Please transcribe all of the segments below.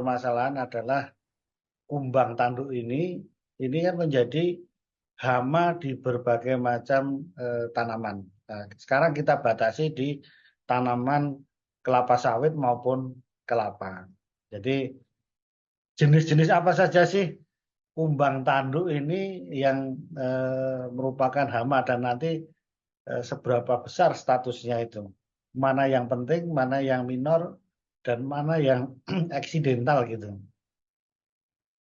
permasalahan adalah kumbang tanduk ini kan menjadi hama di berbagai macam tanaman. Nah, sekarang kita batasi di tanaman kelapa sawit maupun kelapa. Jadi jenis-jenis apa saja sih kumbang tanduk ini yang merupakan hama dan nanti seberapa besar statusnya itu? Mana yang penting, mana yang minor, dan mana yang eksidental gitu.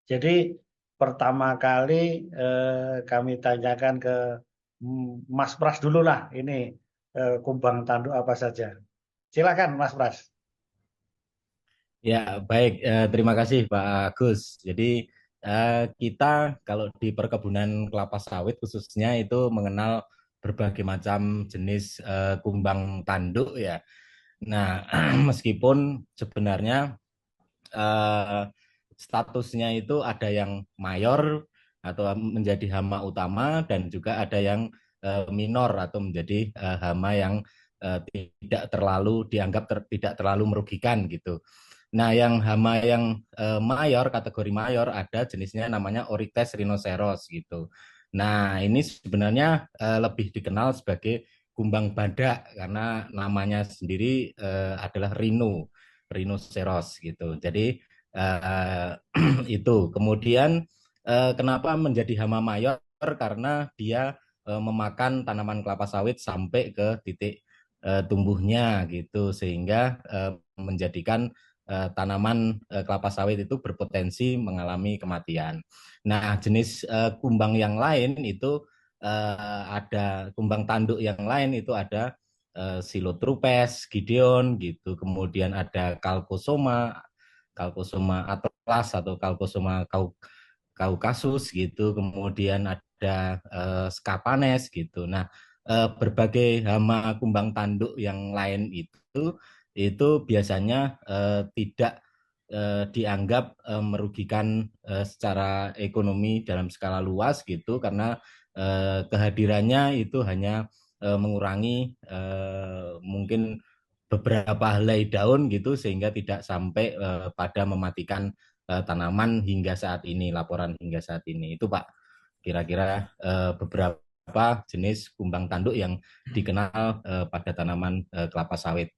Jadi pertama kali kami tanyakan ke Mas Pras dulu lah ini kumbang tanduk apa saja. Silakan Mas Pras. Ya, baik. Terima kasih Pak Agus. Jadi kita kalau di perkebunan kelapa sawit khususnya itu mengenal berbagai macam jenis kumbang tanduk ya. Nah, meskipun sebenarnya eh, statusnya itu ada yang mayor atau menjadi hama utama dan juga ada yang minor atau menjadi hama yang tidak terlalu dianggap tidak terlalu merugikan gitu. Nah, yang hama yang mayor, kategori mayor ada jenisnya namanya Oryctes rhinoceros gitu. Nah, ini sebenarnya lebih dikenal sebagai kumbang badak karena namanya sendiri adalah rhinoceros gitu. Jadi itu. Kemudian kenapa menjadi hama mayor? Karena dia memakan tanaman kelapa sawit sampai ke titik tumbuhnya gitu sehingga menjadikan tanaman kelapa sawit itu berpotensi mengalami kematian. Nah, jenis kumbang yang lain itu ada kumbang tanduk yang lain itu ada Silotrupes, Gideon gitu. Kemudian ada Calcosoma atlas atau Calcosoma caucasus gitu. Kemudian ada Scapanes gitu. Nah, berbagai hama kumbang tanduk yang lain itu biasanya tidak dianggap merugikan secara ekonomi dalam skala luas gitu karena kehadirannya itu hanya mengurangi mungkin beberapa helai daun gitu sehingga tidak sampai pada mematikan tanaman hingga saat ini, laporan hingga saat ini. Itu Pak, kira-kira beberapa jenis kumbang tanduk yang dikenal pada tanaman kelapa sawit.